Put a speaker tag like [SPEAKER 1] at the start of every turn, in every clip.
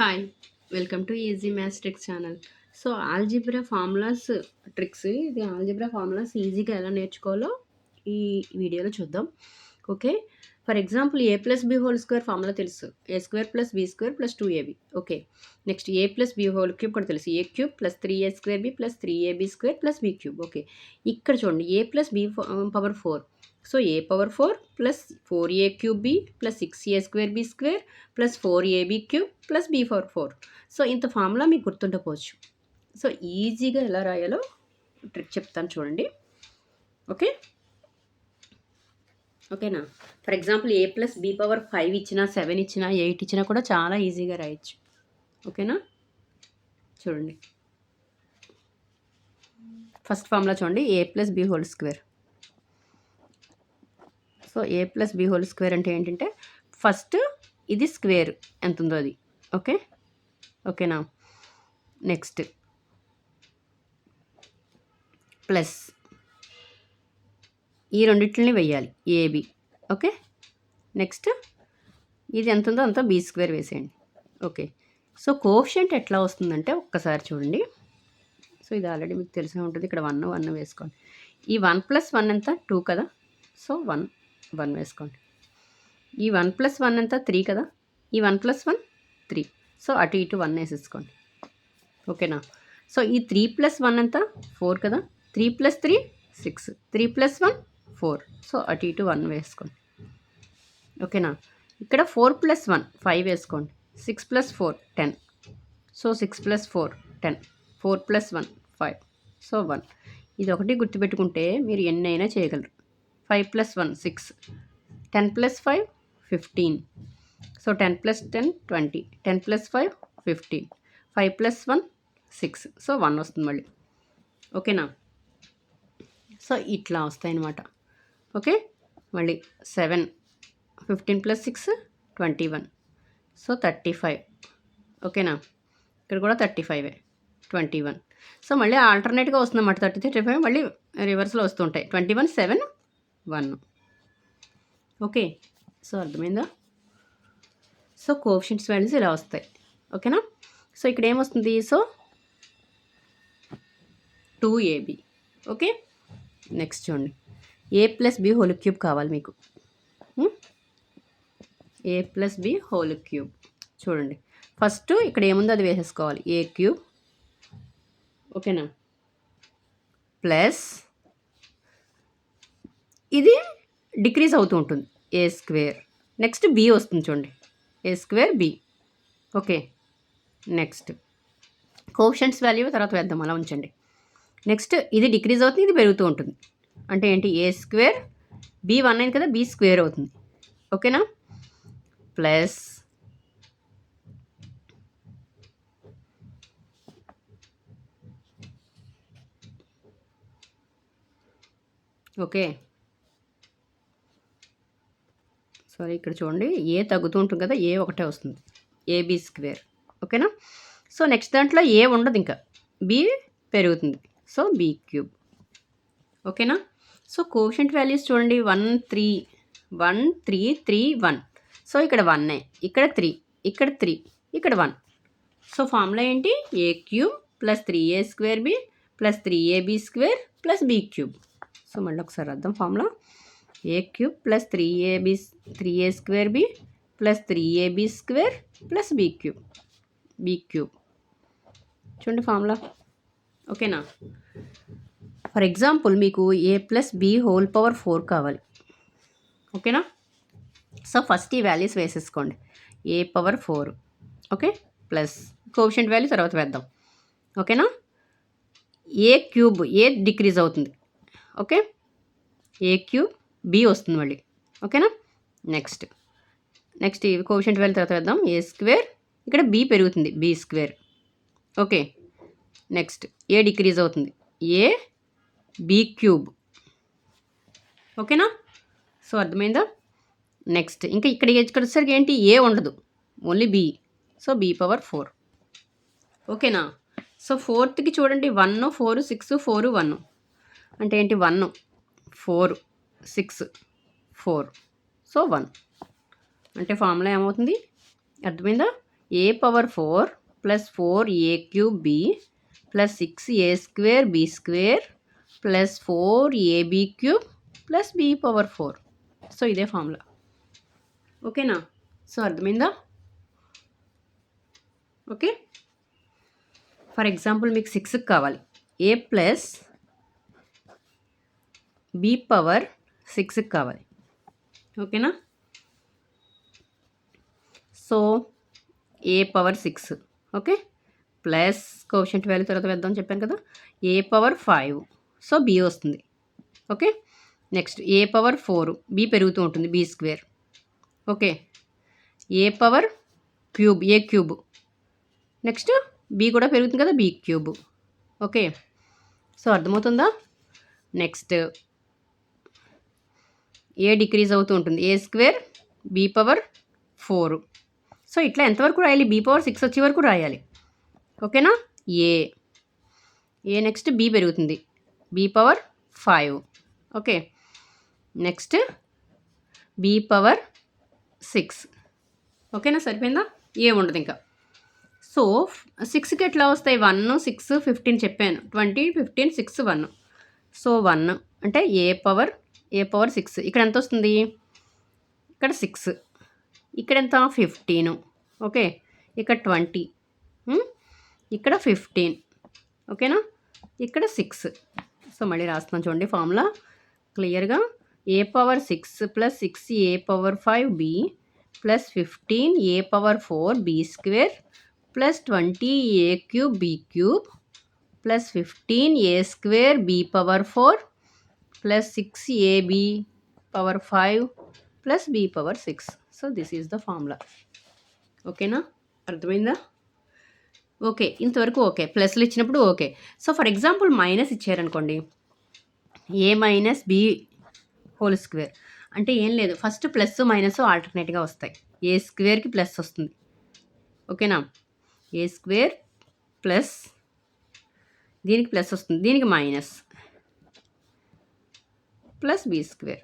[SPEAKER 1] Hi! Welcome to easy maths tricks channel. So, algebra formulas tricks ఇది algebra formulas ఈజీగా ఎలా నేర్చుకోవాలో ఈ వీడియోలో చూద్దాం. Okay. For example A plus b whole square formula తెలుసు. A square plus b square plus 2ab. Okay. Next a plus b whole cube కూడా తెలుసు. A cube plus 3a square b plus 3ab square plus b cube. Okay. ఇక్కడ చూడండి a plus B power 4. So A power 4 plus 4a cube B plus 6a square B square plus 4ab cube plus B power 4. So ఇంత formula మీకు గుర్తుండకపోవచ్చు. So ఈజీగా ఎలా రాయాలో trick చెప్తాను చూడండి. ఓకే ఓకేనా. For example A plus B power 5 ఇచ్చినా 7 ఇచ్చినా 8 ఇచ్చినా కూడా చాలా ఈజీగా రాయొచ్చు. ఓకేనా. చూడండి ఫస్ట్ ఫార్ములా చూడండి. A plus b whole square. So a plus b whole square అంటే ఏంటంటే ఫస్ట్ ఇది స్క్వేర్ ఎంత ఉందో అది. ఓకే ఓకేనా. నెక్స్ట్ ప్లస్ ఈ రెండింటిని వెయ్యాలి ఏబి. ఓకే. నెక్స్ట్ ఇది ఎంత ఉందో అంతా బి స్క్వేర్ వేసేయండి. ఓకే. సో కోఎఫిషియంట్ ఎట్లా వస్తుందంటే ఒక్కసారి చూడండి. సో ఇది ఆల్రెడీ మీకు తెలిసే ఉంటుంది. ఇక్కడ 1 వేసుకోండి. ఈ 1 + 1 ఎంత 2 కదా. సో 1 వేసుకోండి. ఈ 1 + 1 ఎంత 3 కదా. ఈ 1 + 1 3. సో అటు ఇటు 1 వేసేసుకోండి. ఓకేనా. సో ఈ 3 + 1 ఎంత 4 కదా. 3 + 3 6. 3 + 1 4. సో అటు ఇటు 1 వేసుకోండి. ఓకేనా. ఇక్కడ 4 + 1 5 వేసుకోండి. 6 + 4 10. సో 6 + 4 10. 4 + 1 5. సో 1. ఇది ఒకటి గుర్తుపెట్టుకుంటే మీరు ఎన్ని అయినా చేయగలరు. 5 + 1 6. 10 + 5 15. సో 10 + 10 20. 10 + 5 15. 5 + 1 6. సో 1 వస్తుంది మళ్ళీ. ఓకేనా. సో ఇట్లా వస్తాయన్నమాట. ఓకే. మళ్ళీ 7. 15 + 6 21. సో 35. ఓకేనా. ఇక్కడ కూడా 35 21. సో మళ్ళీ ఆల్టర్నేట్గా వస్తుందన్నమాట. 30 35 మళ్ళీ రివర్స్లో వస్తుంటాయి. 21 7 1. ఓకే. సో అర్థమైందా. సో కోఎఫిషియంట్స్ వాల్యూస్ ఇలా వస్తాయి. ఓకేనా. సో ఇక్కడ ఏమొస్తుంది. So 2ab. ఓకే. నెక్స్ట్ చూడండి. A plus b whole cube కావాలి మీకు. A plus b whole cube చూడండి. ఫస్ట్ ఇక్కడ ఏముందో అది వేసేసుకోవాలి. A cube. ఓకేనా. ప్లస్ ఇది డిక్రీజ్ అవుతూ ఉంటుంది. ఏ స్క్వేర్. నెక్స్ట్ బి వస్తుంది చూడండి. A square b. Okay. Next coefficients value తర్వాత వేద్దాం, అలా ఉంచండి. నెక్స్ట్ ఇది డిక్రీజ్ అవుతుంది, ఇది పెరుగుతూ ఉంటుంది. అంటే ఏంటి. ఏ స్క్వేర్ బి 1 అయింది కదా. బి స్క్వేర్ అవుతుంది. ఓకేనా. Plus okay. సారీ ఇక్కడ చూడండి. ఏ తగ్గుతూ ఉంటుంది కదా. ఏ ఒకటే వస్తుంది. A B square. ఓకేనా. సో నెక్స్ట్ దాంట్లో ఏ ఉండదు, ఇంకా బి పెరుగుతుంది. So B cube. ఓకేనా. సో కోఎఫిషియంట్ వాల్యూస్ చూడండి. 1 3 1 3 3 1. సో ఇక్కడ 1 ఇక్కడ 3 ఇక్కడ 3 ఇక్కడ 1. సో ఫార్ములా ఏంటి. A cube plus 3a square b plus 3ab square plus b cube. So మళ్ళీ ఒకసారి అర్థం. Formula a cube plus 3a square b plus 3ab square plus b cube. చూడండి ఫార్ములా. ఓకేనా. ఫర్ ఎగ్జాంపుల్ మీకు a plus b whole power 4 కావాలి. ఓకేనా. So first ఈ values వేసేసుకోండి. A power 4. Okay. Plus coefficient value తర్వాత వేద్దాం. ఓకేనా. ఏ క్యూబ్ ఏ డిక్రీజ్ అవుతుంది. ఓకే. ఏ క్యూబ్ బి వస్తుంది మళ్ళీ. ఓకేనా. నెక్స్ట్ ఈ కోఎఫిషియంట్ వాల్యూ తర్వాత వేద్దాం. ఏ స్క్వేర్ ఇక్కడ బి పెరుగుతుంది. B square. Okay. Next A decrease అవుతుంది. A B cube. ఓకేనా. సో అర్థమైందా. నెక్స్ట్ ఇంకా ఇక్కడ వచ్చేసరికి ఏంటి. ఏ ఉండదు, only B. So B power 4. ఓకేనా. సో 4th చూడండి. 1 4 6 4 1 అంటే ఏంటి. 1 4 6 4. సో 1 అంటే ఫార్ములా ఏమవుతుంది. అర్థమైందా. A power 4 plus 4a cube B plus 6a square B square plus 4ab cube plus B power 4. So ఇదే ఫార్ములా. ఓకేనా? సో అర్థమైందా? ఓకే. ఫర్ ఎగ్జాంపుల్ మీకు 6కి కావాలి. ఏ ప్లస్ బి పవర్ 6కి కావాలి. ఓకేనా? సో ఏ power 6 okay plus quotient value తర్వాత వేద్దాం చెప్పాను కదా, ఏ పవర్ 5 సో బి వస్తుంది. Okay. Next A power 4 B పెరుగుతూ ఉంటుంది B square. Okay. A power cube A cube, next B కూడా పెరుగుతుంది కదా బి క్యూబ్. ఓకే. సో అర్థమవుతుందా? నెక్స్ట్ ఏ డిక్రీజ్ అవుతూ ఉంటుంది ఏ స్క్వేర్ బి పవర్ 4. సో ఇట్లా ఎంతవరకు రాయాలి? బి పవర్ 6 వచ్చే వరకు రాయాలి. ఓకేనా? ఏ నెక్స్ట్ బి పెరుగుతుంది B power 5. Okay. Next B power 6. ఓకేనా? సరిపోయిందా? ఏ ఉండదు ఇంకా. సో 6కి ఎట్లా వస్తాయి? 1 6 15 చెప్పాను. 20 15 6 1. సో 1 అంటే ఏ పవర్ 6. ఇక్కడ ఎంత వస్తుంది? ఇక్కడ 6, ఇక్కడ ఎంత 15. ఓకే. ఇక్కడ 20, ఇక్కడ 15. ఓకేనా? ఇక్కడ 6. సో మళ్ళీ రాస్తున్నాను చూడండి ఫార్ములా క్లియర్గా. A power 6 plus 6 A power 5 B plus 15 A power 4 B square plus 20 A cube B cube plus 15 A square B power 4 plus 6 A B power 5 plus B power 6. So this is the formula. ఓకేనా? అర్థమైందా? Okay. ఇంతవరకు okay. ప్లస్లు ఇచ్చినప్పుడు okay. So for example minus ఇచ్చారనుకోండి, A minus B whole square అంటే ఏం లేదు, first plus minus ఆల్టర్నేట్గా వస్తాయి. ఏ స్క్వేర్కి ప్లస్ వస్తుంది. ఓకేనా? ఏ స్క్వేర్ ప్లస్ దీనికి ప్లస్ వస్తుంది, దీనికి మైనస్ ప్లస్ బి స్క్వేర్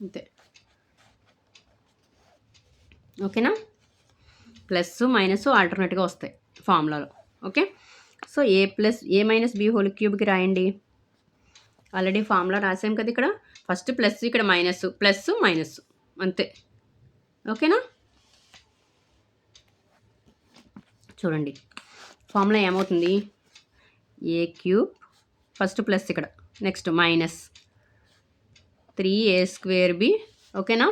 [SPEAKER 1] అంతే. ఓకేనా? ప్లస్ మైనస్ ఆల్టర్నేట్గా వస్తాయి ఫార్ములాలో. Okay. So a minus B whole క్యూబ్కి రాయండి. ఆల్రెడీ ఫార్ములా రాసాం కదా ఇక్కడ. ఫస్ట్ ప్లస్, ఇక్కడ మైనస్, ప్లస్ మైనస్ అంతే. ఓకేనా? చూడండి ఫార్ములా ఏమవుతుంది? ఏ క్యూబ్ ఫస్ట్ ప్లస్, ఇక్కడ next minus 3a square b. ఓకేనా?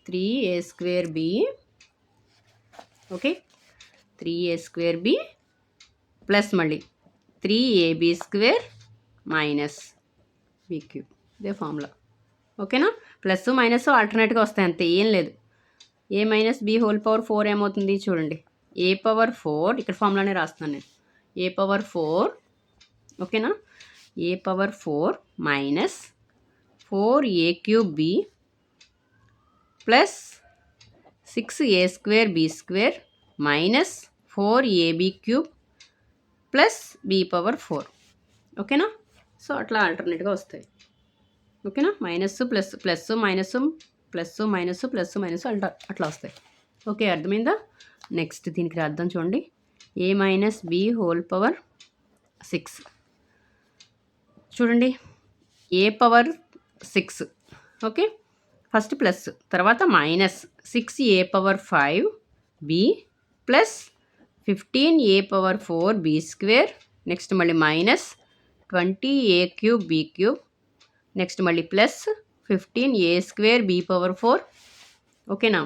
[SPEAKER 1] 3a square b. Okay. 3a square b plus మళ్ళీ 3ab square minus b cube. ఇదే ఫార్ములా. ఓకేనా? ప్లస్ మైనస్ ఆల్టర్నేట్గా వస్తాయి అంతే, ఏం లేదు. A minus B whole power 4 ఏమవుతుంది చూడండి. ఏ పవర్ 4 ఇక్కడ ఫార్ములానే రాస్తున్నాను నేను. ఏ పవర్ 4 ఓకేనా? A power 4 minus 4a cube B plus 6a square B square minus 4ab cube plus B power 4. ఓకేనా? సో అట్లా ఆల్టర్నేట్గా వస్తాయి. ఓకేనా? Minus plus, plus minus, plus minus, plus minus అట్లా వస్తాయి. ఓకే. అర్థమైందా? నెక్స్ట్ దీనికి రాద్దాం చూడండి. A minus B whole power 6 చూడండి. A power 6 okay. First plus, తర్వాత minus 6a power 5 B plus 15a power 4 B square, next మళ్ళీ minus 20a cube B cube, next మళ్ళీ plus 15a square B power 4. ఓకేనా?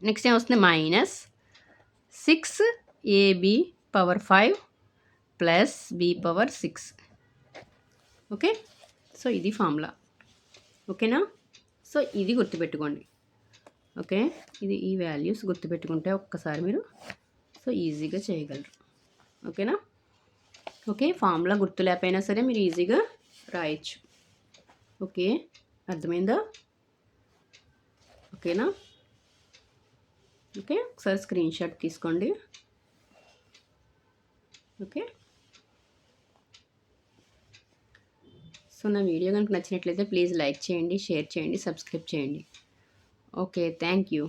[SPEAKER 1] Next ఏమొస్తుంది? Minus 6ab power 5 plus B power 6. Okay. So ఇది formula. ఓకేనా? So ఇది గుర్తుపెట్టుకోండి. Okay. ఈ values గుర్తుపెట్టుకుంటే ఒక్కసారి మీరు సో ఈజీగా చేయగలరు. ఓకేనా? ఓకే. ఫార్ములా గుర్తు లేకపోయినా సరే మీరు ఈజీగా రాయొచ్చు. ఓకే. అర్థమైందా? ఓకేనా? ఓకే. ఒకసారి స్క్రీన్ షాట్ తీసుకోండి. ఓకే. సో నా వీడియో కనుక నచ్చినట్లయితే ప్లీజ్ లైక్ చేయండి, షేర్ చేయండి, సబ్స్క్రైబ్ చేయండి. ఓకే. Thank you.